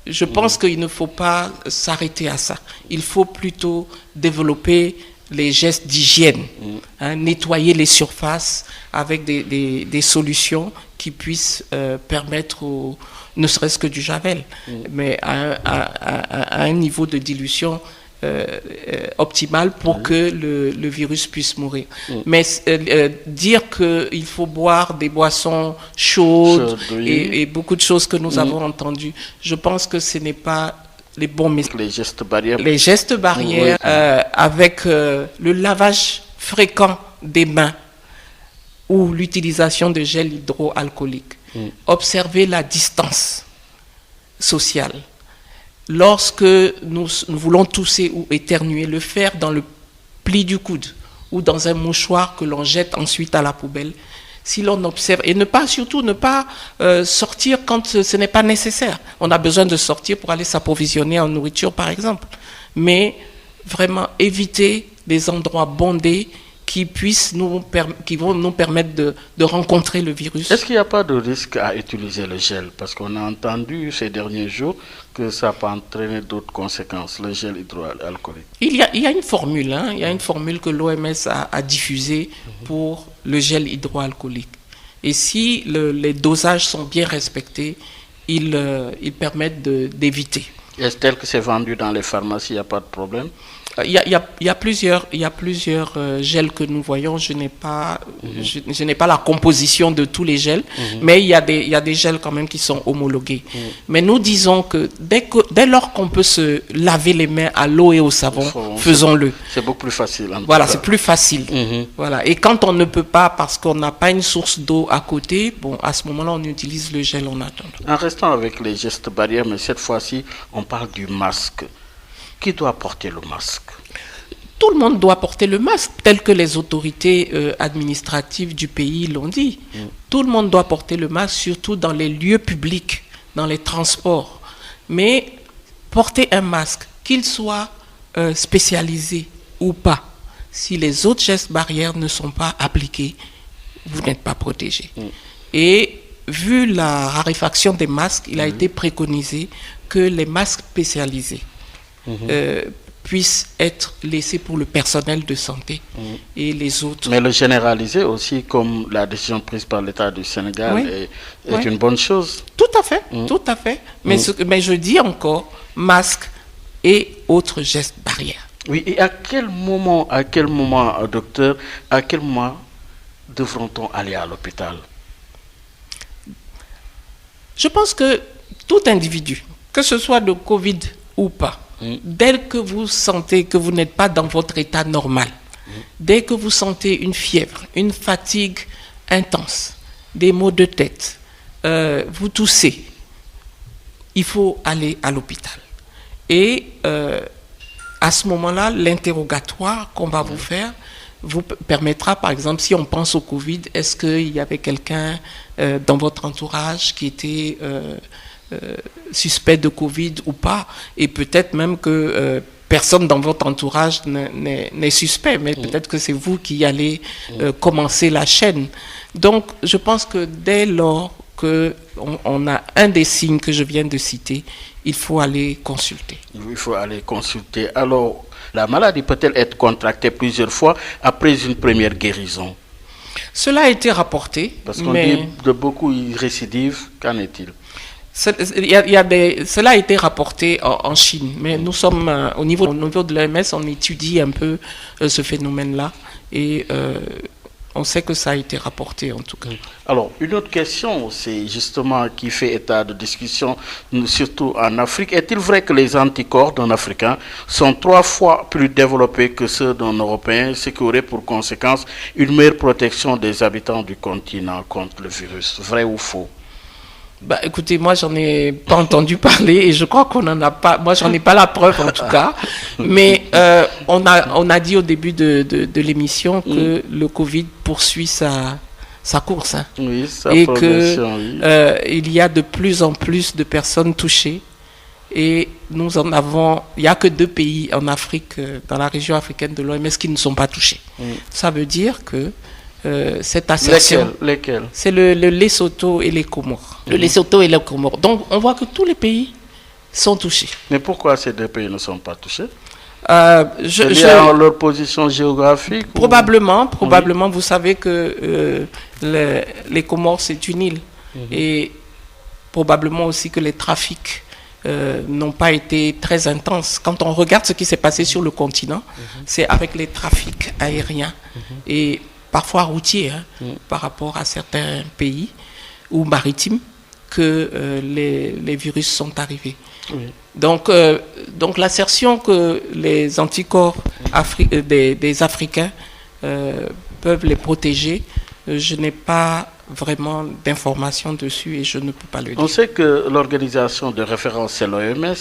je pense qu'il ne faut pas s'arrêter à ça. Il faut plutôt développer les gestes d'hygiène, nettoyer les surfaces avec des solutions qui puissent permettre, ne serait-ce que du javel, mais à un niveau de dilution optimal pour que le virus puisse mourir. Mais dire qu'il faut boire des boissons chaudes et beaucoup de choses que nous avons entendues, je pense que ce n'est pas les bons messages. Les gestes barrières, avec le lavage fréquent des mains ou l'utilisation de gel hydroalcoolique. Observer la distance sociale. Lorsque nous voulons tousser ou éternuer, le faire dans le pli du coude ou dans un mouchoir que l'on jette ensuite à la poubelle. Si l'on observe, et surtout ne pas sortir quand ce n'est pas nécessaire. On a besoin de sortir pour aller s'approvisionner en nourriture, par exemple. Mais vraiment éviter les endroits bondés qui vont nous permettre de rencontrer le virus. Est-ce qu'il n'y a pas de risque à utiliser le gel? Parce qu'on a entendu ces derniers jours que ça peut entraîner d'autres conséquences, le gel hydroalcoolique. Il y a une formule, il y a une formule que l'OMS a diffusée pour le gel hydroalcoolique. Et si les dosages sont bien respectés, ils permettent d'éviter. Est-ce tel que c'est vendu dans les pharmacies, il n'y a pas de problème? Il y a plusieurs gels que nous voyons. Je n'ai pas la composition de tous les gels, mais il y a des gels quand même qui sont homologués. Mais nous disons que dès lors qu'on peut se laver les mains à l'eau et au savon, faisons-le. C'est beaucoup plus facile. Voilà, c'est plus facile. Voilà. Et quand on ne peut pas parce qu'on n'a pas une source d'eau à côté, à ce moment-là, on utilise le gel en attendant. En restant avec les gestes barrières, mais cette fois-ci, on parle du masque. Qui doit porter le masque? Tout le monde doit porter le masque, tel que les autorités administratives du pays l'ont dit. Tout le monde doit porter le masque, surtout dans les lieux publics, dans les transports. Mais porter un masque, qu'il soit spécialisé ou pas, si les autres gestes barrières ne sont pas appliqués, vous n'êtes pas protégé. Et vu la raréfaction des masques, il a été préconisé que les masques spécialisés puissent être laissés pour le personnel de santé et les autres. Mais le généraliser aussi, comme la décision prise par l'État du Sénégal, est une bonne chose. Tout à fait, tout à fait. Mais je dis encore, masque et autres gestes barrières. Oui, et à quel moment, docteur, à quel moment devront-on aller à l'hôpital? Je pense que tout individu, que ce soit de Covid ou pas, dès que vous sentez que vous n'êtes pas dans votre état normal, dès que vous sentez une fièvre, une fatigue intense, des maux de tête, vous toussez, il faut aller à l'hôpital. Et à ce moment-là, l'interrogatoire qu'on va vous faire vous permettra, par exemple, si on pense au Covid, est-ce qu'il y avait quelqu'un dans votre entourage qui était suspect de Covid ou pas, et peut-être même que personne dans votre entourage n'est suspect, mais peut-être que c'est vous qui allez commencer la chaîne. Donc, je pense que dès lors qu'on a un des signes que je viens de citer, il faut aller consulter. Il faut aller consulter. Alors, la maladie peut-elle être contractée plusieurs fois après une première guérison? Cela a été rapporté. Parce qu'on dit de beaucoup récidives, qu'en est-il? Cela a été rapporté en Chine, mais nous sommes au niveau de l'OMS, on étudie un peu ce phénomène-là et on sait que ça a été rapporté en tout cas. Alors, une autre question, c'est justement qui fait état de discussion, surtout en Afrique. Est-il vrai que les anticorps d'un Africain sont 3 fois plus développés que ceux d'un Européen, ce qui aurait pour conséquence une meilleure protection des habitants du continent contre le virus? Vrai ou faux? Bah, écoutez, moi, j'en ai pas entendu parler et je crois qu'on n'en a pas. Moi, j'en ai pas la preuve en tout cas. Mais on a dit au début de l'émission que le Covid poursuit sa course. Hein, oui, et que il y a de plus en plus de personnes touchées. Et nous en avons. Il n'y a que 2 pays en Afrique, dans la région africaine de l'OMS, qui ne sont pas touchés. Ça veut dire que cette assertion, lesquels c'est le Lesotho et les Comores. Le Lesotho et les Comores. Donc, on voit que tous les pays sont touchés. Mais pourquoi ces 2 pays ne sont pas touchés? Leur position géographique? Probablement. Oui. Vous savez que les Comores, c'est une île. Et probablement aussi que les trafics n'ont pas été très intenses. Quand on regarde ce qui s'est passé sur le continent, c'est avec les trafics aériens. Et parfois routiers, par rapport à certains pays ou maritimes, que les virus sont arrivés. Oui. Donc l'assertion que les anticorps des Africains peuvent les protéger, je n'ai pas vraiment d'informations dessus et je ne peux pas le dire. On sait que l'organisation de référence, c'est l'OMS.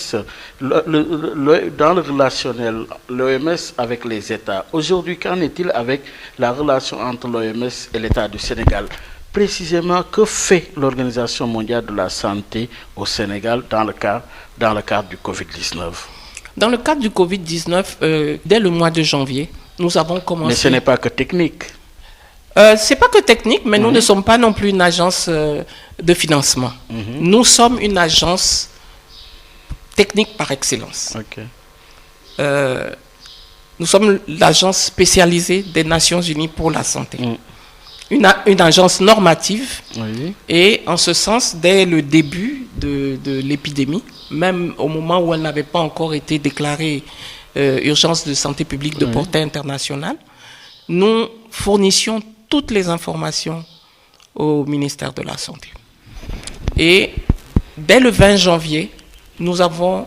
Dans le relationnel, l'OMS avec les États. Aujourd'hui, qu'en est-il avec la relation entre l'OMS et l'État du Sénégal? Précisément, que fait l'Organisation mondiale de la santé au Sénégal dans le cadre du Covid-19? Dans le cadre du Covid-19, dès le mois de janvier, nous avons commencé... Mais ce n'est pas que technique. C'est pas que technique, mais nous ne sommes pas non plus une agence de financement. Nous sommes une agence technique par excellence. Nous sommes l'agence spécialisée des Nations Unies pour la santé. Une agence normative. Et en ce sens, dès le début de l'épidémie, même au moment où elle n'avait pas encore été déclarée urgence de santé publique de portée internationale, nous fournissions toutes les informations au ministère de la Santé. Et dès le 20 janvier, nous avons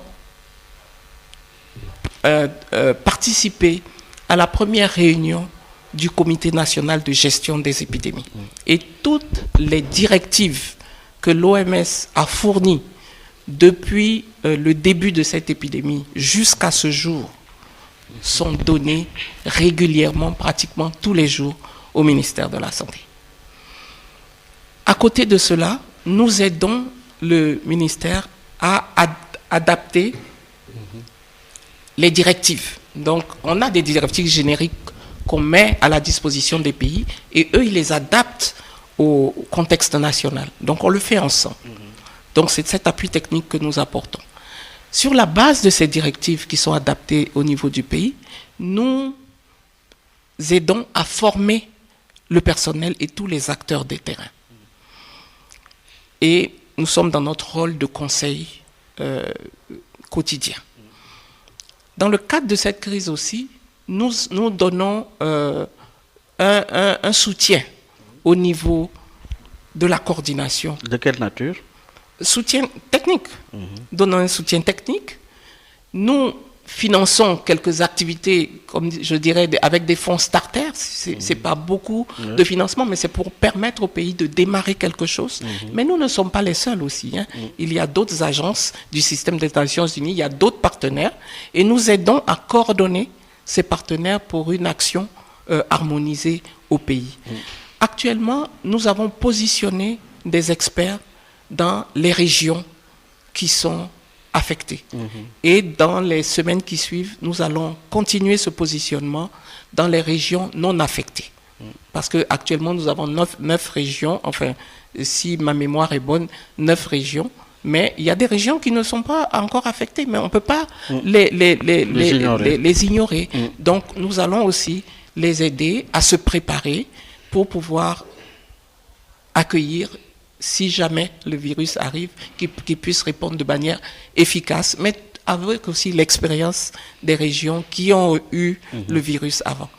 participé à la première réunion du Comité national de gestion des épidémies. Et toutes les directives que l'OMS a fournies depuis le début de cette épidémie jusqu'à ce jour sont données régulièrement, pratiquement tous les jours, au ministère de la Santé. À côté de cela, nous aidons le ministère à adapter les directives. Donc, on a des directives génériques qu'on met à la disposition des pays et eux, ils les adaptent au contexte national. Donc, on le fait ensemble. Donc, c'est cet appui technique que nous apportons. Sur la base de ces directives qui sont adaptées au niveau du pays, nous aidons à former le personnel et tous les acteurs des terrains. Et nous sommes dans notre rôle de conseil quotidien. dans le cadre de cette crise aussi, nous donnons un soutien au niveau de la coordination. De quelle nature? Soutien technique. Donnons un soutien technique. Nous finançons quelques activités, comme je dirais, avec des fonds starter. C'est pas beaucoup de financement, mais c'est pour permettre au pays de démarrer quelque chose. Mais nous ne sommes pas les seuls aussi. Hein. Il y a d'autres agences du système des Nations Unies, il y a d'autres partenaires, et nous aidons à coordonner ces partenaires pour une action harmonisée au pays. Actuellement, nous avons positionné des experts dans les régions qui sont affectées. Et dans les semaines qui suivent, nous allons continuer ce positionnement dans les régions non affectées. Parce qu'actuellement, nous avons 9 régions, enfin, si ma mémoire est bonne, 9 régions. Mais il y a des régions qui ne sont pas encore affectées, mais on ne peut pas les ignorer. Donc, nous allons aussi les aider à se préparer pour pouvoir accueillir, si jamais le virus arrive, qu'ils puissent répondre de manière efficace, mais avec aussi l'expérience des régions qui ont eu le virus avant.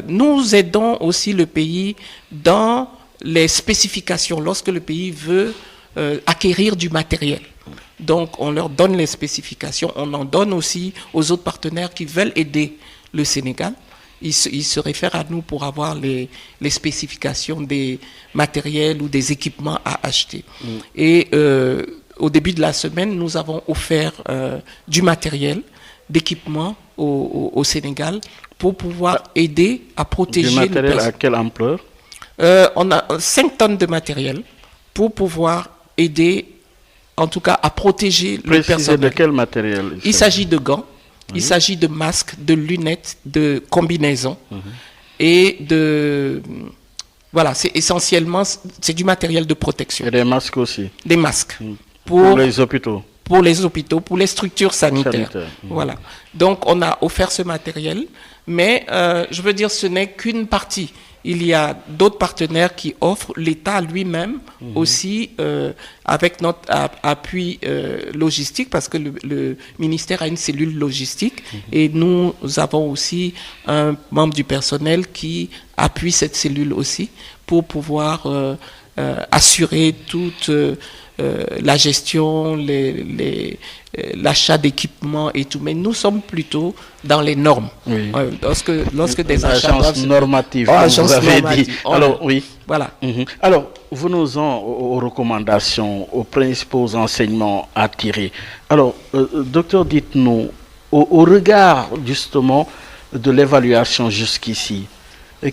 Nous aidons aussi le pays dans les spécifications, lorsque le pays veut acquérir du matériel. Donc, on leur donne les spécifications, on en donne aussi aux autres partenaires qui veulent aider le Sénégal. Ils se réfèrent à nous pour avoir les spécifications des matériels ou des équipements à acheter. Et au début de la semaine, nous avons offert du matériel, d'équipement au Sénégal pour pouvoir aider à protéger... Du matériel à quelle ampleur? On a 5 tonnes de matériel pour pouvoir aider, en tout cas, à protéger le personnel. De quel matériel? Il s'agit de gants. Il s'agit de masques, de lunettes, de combinaisons et de... Voilà, c'est essentiellement, c'est du matériel de protection. Et des masques aussi? Des masques. Pour les hôpitaux? Pour les hôpitaux, pour les structures sanitaires. Voilà. Donc, on a offert ce matériel, mais je veux dire, ce n'est qu'une partie. Il y a d'autres partenaires qui offrent, l'État lui-même aussi, avec notre appui logistique, parce que le ministère a une cellule logistique, et nous avons aussi un membre du personnel qui appuie cette cellule aussi, pour pouvoir assurer toute la gestion, l'achat d'équipements et tout. Mais nous sommes plutôt dans les normes. Oui. Lorsque des achats doivent... normative, vous avez dit. Alors, oui. Voilà. Alors, venons-en aux recommandations, aux principaux enseignements à tirer. Alors, docteur, dites-nous, au regard justement de l'évaluation jusqu'ici,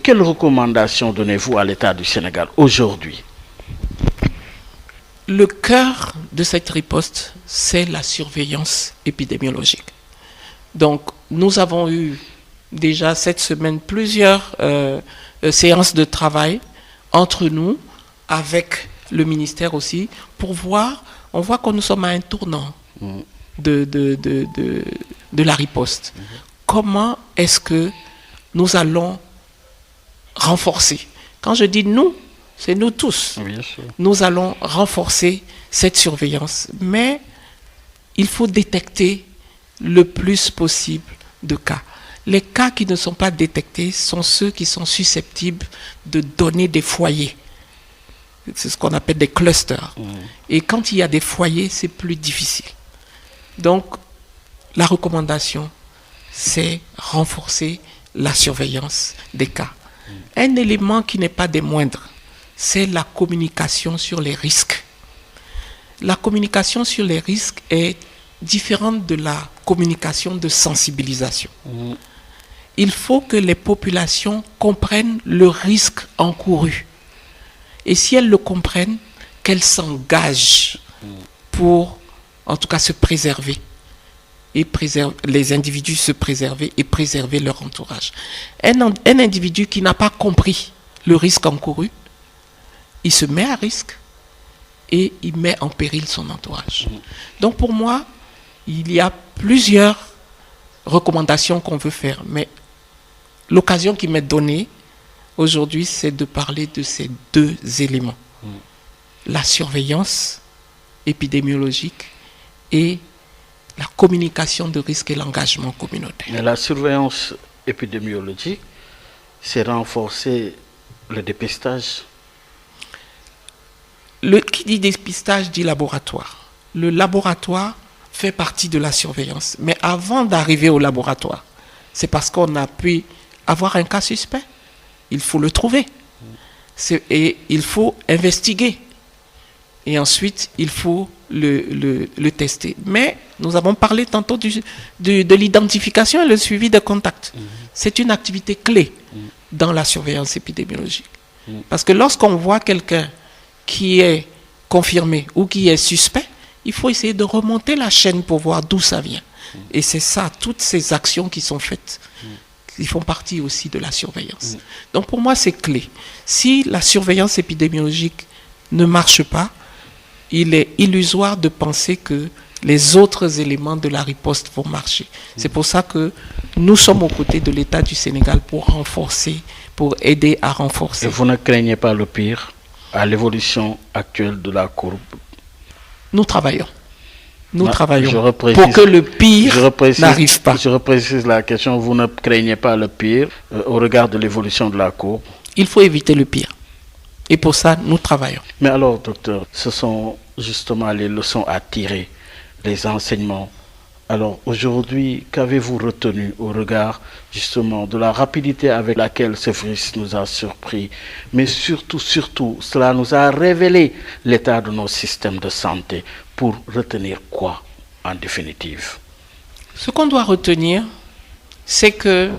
quelles recommandations donnez-vous à l'État du Sénégal aujourd'hui? Le cœur de cette riposte, c'est la surveillance épidémiologique. Donc, nous avons eu déjà cette semaine plusieurs séances de travail entre nous, avec le ministère aussi, pour voir, on voit que nous sommes à un tournant de la riposte. Comment est-ce que nous allons renforcer? Quand je dis nous, c'est nous tous. Nous allons renforcer cette surveillance. Mais il faut détecter le plus possible de cas. Les cas qui ne sont pas détectés sont ceux qui sont susceptibles de donner des foyers. C'est ce qu'on appelle des clusters. Et quand il y a des foyers, c'est plus difficile. Donc, la recommandation, c'est renforcer la surveillance des cas. Un élément qui n'est pas des moindres, c'est la communication sur les risques. La communication sur les risques est différente de la communication de sensibilisation. Il faut que les populations comprennent le risque encouru. Et si elles le comprennent, qu'elles s'engagent pour, en tout cas, se préserver. Et les individus se préserver et préserver leur entourage. Un individu qui n'a pas compris le risque encouru, il se met à risque et il met en péril son entourage. Donc pour moi, il y a plusieurs recommandations qu'on veut faire, mais l'occasion qui m'est donnée aujourd'hui, c'est de parler de ces 2 éléments. La surveillance épidémiologique et la communication de risque et l'engagement communautaire. Mais la surveillance épidémiologique, c'est renforcer le dépistage. Qui dit dépistage dit laboratoire. Le laboratoire fait partie de la surveillance. Mais avant d'arriver au laboratoire, c'est parce qu'on a pu avoir un cas suspect. Il faut le trouver. Et il faut investiguer. Et ensuite, il faut le tester. Mais nous avons parlé tantôt de l'identification et le suivi des contacts. C'est une activité clé dans la surveillance épidémiologique. Parce que lorsqu'on voit quelqu'un qui est confirmé ou qui est suspect, il faut essayer de remonter la chaîne pour voir d'où ça vient. Et c'est ça, toutes ces actions qui sont faites, qui font partie aussi de la surveillance. Donc pour moi, c'est clé. Si la surveillance épidémiologique ne marche pas, il est illusoire de penser que les autres éléments de la riposte vont marcher. C'est pour ça que nous sommes aux côtés de l'État du Sénégal pour renforcer, pour aider à renforcer. Et vous ne craignez pas le pire à l'évolution actuelle de la courbe? Nous travaillons. Nous travaillons pour que le pire n'arrive pas. Je reprécise la question. Vous ne craignez pas le pire au regard de l'évolution de la courbe? Il faut éviter le pire. Et pour ça, nous travaillons. Mais alors, docteur, ce sont justement les leçons à tirer, les enseignements. Alors, aujourd'hui, qu'avez-vous retenu au regard, justement, de la rapidité avec laquelle ce virus nous a surpris? Mais surtout, cela nous a révélé l'état de nos systèmes de santé. Pour retenir quoi, en définitive? Ce qu'on doit retenir, c'est que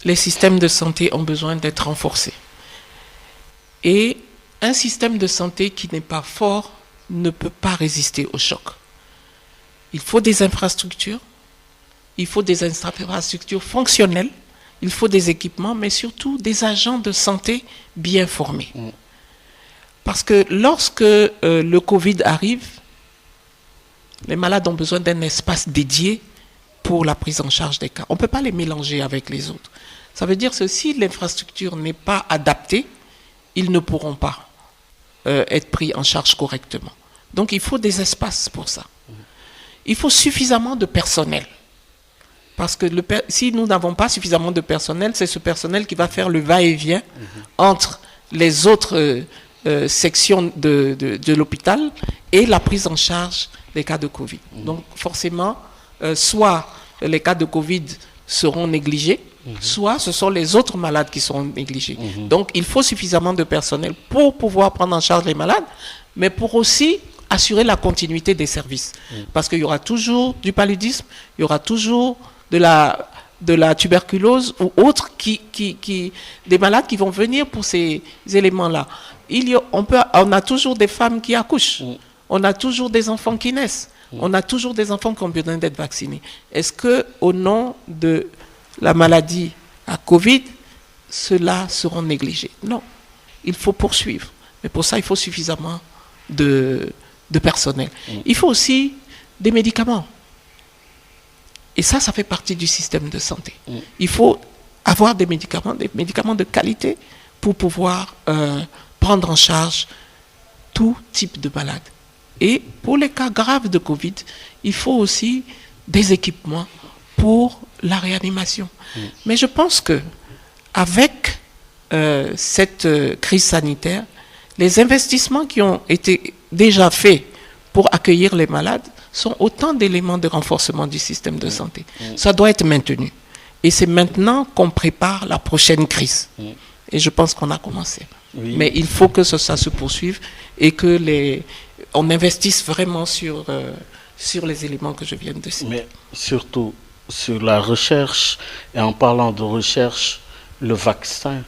les systèmes de santé ont besoin d'être renforcés. Et un système de santé qui n'est pas fort ne peut pas résister au choc. Il faut des infrastructures, il faut des infrastructures fonctionnelles, il faut des équipements, mais surtout des agents de santé bien formés. Parce que lorsque le Covid arrive, les malades ont besoin d'un espace dédié pour la prise en charge des cas. On ne peut pas les mélanger avec les autres. Ça veut dire que si l'infrastructure n'est pas adaptée, ils ne pourront pas être pris en charge correctement. Donc il faut des espaces pour ça. Il faut suffisamment de personnel. Parce que si nous n'avons pas suffisamment de personnel, c'est ce personnel qui va faire le va-et-vient entre les autres sections de l'hôpital et la prise en charge des cas de Covid. Donc forcément, soit les cas de Covid seront négligés, soit ce sont les autres malades qui seront négligés. Donc il faut suffisamment de personnel pour pouvoir prendre en charge les malades, mais pour aussi assurer la continuité des services. Parce qu'il y aura toujours du paludisme, il y aura toujours de la tuberculose ou autres des malades qui vont venir pour ces éléments-là. On a toujours des femmes qui accouchent, on a toujours des enfants qui naissent, on a toujours des enfants qui ont besoin d'être vaccinés. Est-ce que, au nom de la maladie à Covid, ceux-là seront négligés? Non, il faut poursuivre. Mais pour ça, il faut suffisamment de personnel. Il faut aussi des médicaments. Et ça fait partie du système de santé. Il faut avoir des médicaments de qualité pour pouvoir prendre en charge tout type de malade. Et pour les cas graves de Covid, il faut aussi des équipements pour la réanimation. Mais je pense que avec cette crise sanitaire, les investissements qui ont été déjà faits pour accueillir les malades sont autant d'éléments de renforcement du système de santé. Ça doit être maintenu. Et c'est maintenant qu'on prépare la prochaine crise. Et je pense qu'on a commencé. Oui. Mais il faut que ça se poursuive et que on investisse vraiment sur les éléments que je viens de citer. Mais surtout sur la recherche. Et en parlant de recherche, le vaccin,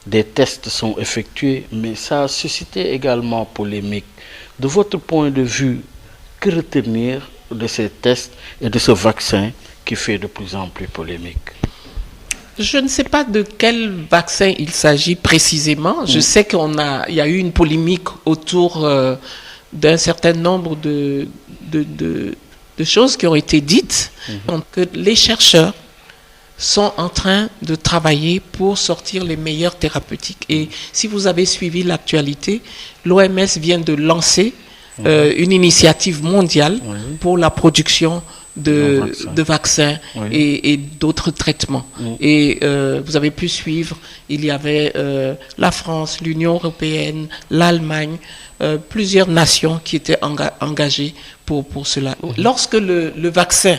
des tests sont effectués, mais ça a suscité également polémique. De votre point de vue, que retenir de ces tests et de ce vaccin qui fait de plus en plus polémique? Je ne sais pas de quel vaccin il s'agit précisément. Je sais qu'il y a eu une polémique autour d'un certain nombre de choses qui ont été dites. Donc, que les chercheurs sont en train de travailler pour sortir les meilleures thérapeutiques. Et si vous avez suivi l'actualité, l'OMS vient de lancer une initiative mondiale pour la production de vaccins et d'autres traitements. Et vous avez pu suivre, il y avait la France, l'Union européenne, l'Allemagne, plusieurs nations qui étaient engagées pour cela. Lorsque le vaccin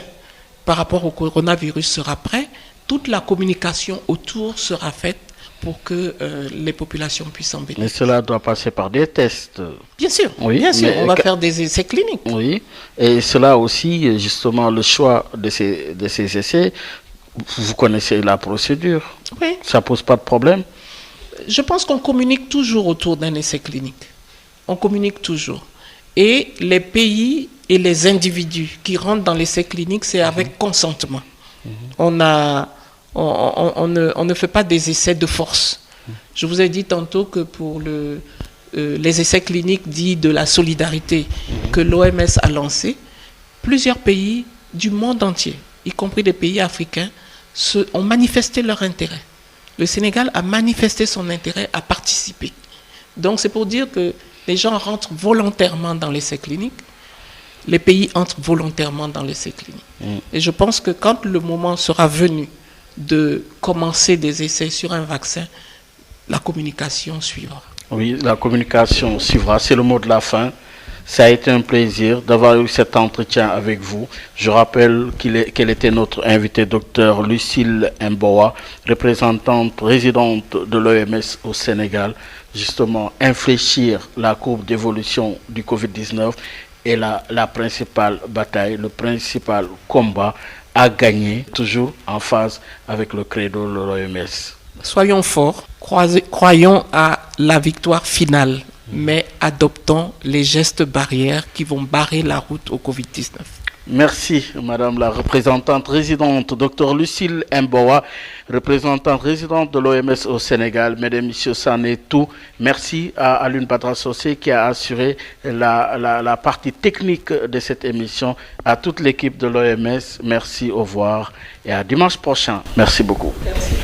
par rapport au coronavirus sera prêt, toute la communication autour sera faite pour que les populations puissent en bénéficier. Mais cela doit passer par des tests. Bien sûr, bien sûr. On va faire des essais cliniques. Oui, et cela aussi, justement, le choix de ces essais, vous connaissez la procédure. Oui. Ça ne pose pas de problème? Je pense qu'on communique toujours autour d'un essai clinique. On communique toujours. Et les pays et les individus qui rentrent dans l'essai clinique, c'est avec consentement. On ne fait pas des essais de force. Je vous ai dit tantôt que pour les essais cliniques dits de la solidarité que l'OMS a lancé, plusieurs pays du monde entier, y compris des pays africains, ont manifesté leur intérêt. Le Sénégal a manifesté son intérêt à participer. Donc c'est pour dire que les gens rentrent volontairement dans l'essai clinique, les pays entrent volontairement dans l'essai clinique. Et je pense que quand le moment sera venu de commencer des essais sur un vaccin, la communication suivra. Oui, la communication suivra. C'est le mot de la fin. Ça a été un plaisir d'avoir eu cet entretien avec vous. Je rappelle qu'elle était notre invitée, Dr Lucille Mboa, représentante résidente de l'OMS au Sénégal. Justement, infléchir la courbe d'évolution du Covid-19 est la principale bataille, le principal combat à gagner, toujours en phase avec le credo de l'OMS. Soyons forts, croyons à la victoire finale, mais adoptons les gestes barrières qui vont barrer la route au Covid-19. Merci, Madame la représentante résidente, Dr Lucille Mboa, représentante résidente de l'OMS au Sénégal. Mesdames, Messieurs, ça en est tout. Merci à Alioune Badara Socé qui a assuré la partie technique de cette émission. À toute l'équipe de l'OMS, merci, au revoir et à dimanche prochain. Merci beaucoup. Merci.